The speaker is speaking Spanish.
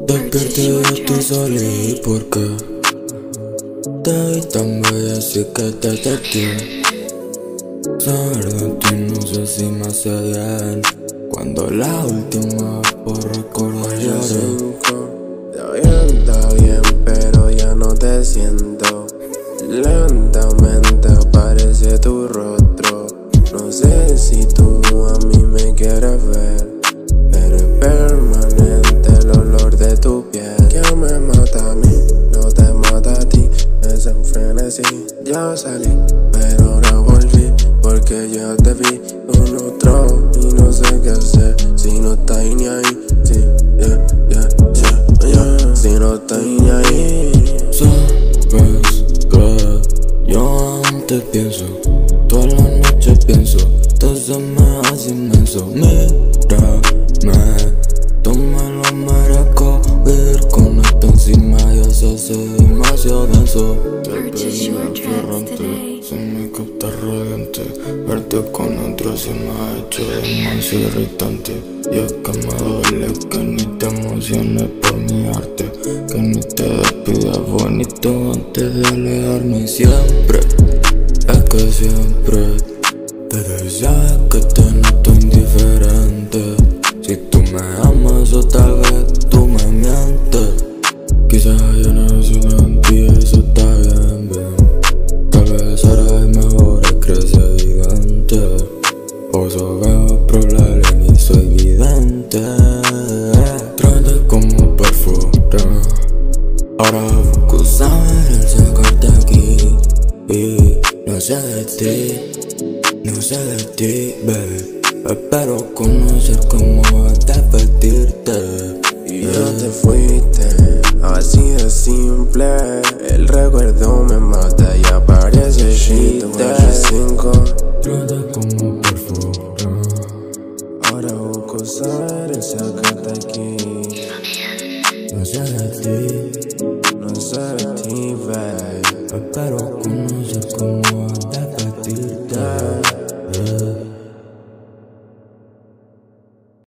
Despierta de tu salí porque te vi tan bella así que te testé. Saber de ti no sé si me hace bien. Cuando la última vez por recordar lloré. Te avienta bien pero ya no te siento. Lentamente aparece tu rostro. No sé si tú a mí me quieres ver, pero es permanente el olor de tu piel que me mata a mí, no te mata a ti. Es un frenesí. Ya salí, pero ahora volví porque ya te vi con otro y no sé qué hacer si no estás ni ahí. Sí, si no estás ni ahí. Sabes que yo antes pienso, todas las noches pienso, todo se me hace inmenso. Mírame, tú me lo merezco, vivir con esto encima ya se hace demasiado denso. Te pedí aferrante, se me capta radiante, verte con otro se me ha hecho demasiado irritante. Y es que me duele que ni te emociones por mi arte, que ni te despidas bonito antes de alejarme. Y siempre, es que siempre te decía que te noto indiferente. Si tú me amas o tal vez tú me mientes. Quizás yo necesito en ti, eso está bien, bien. Tal vez ahora hay mejores, crees evidente. O so veo problemas ni soy vidente. Trate como perfume. Ahora busco saber el sacarte aquí. Y no sé de ti, no sé de ti, baby. Espero conocer cómo es vestirte. Y ya te fuiste, así de simple. El recuerdo me mata y aparece chiste. Trata como perfume. Ahora busco saber el sacarte aquí. No sé de ti, No sé de ti, babe. espero conocer cómo es vestirte.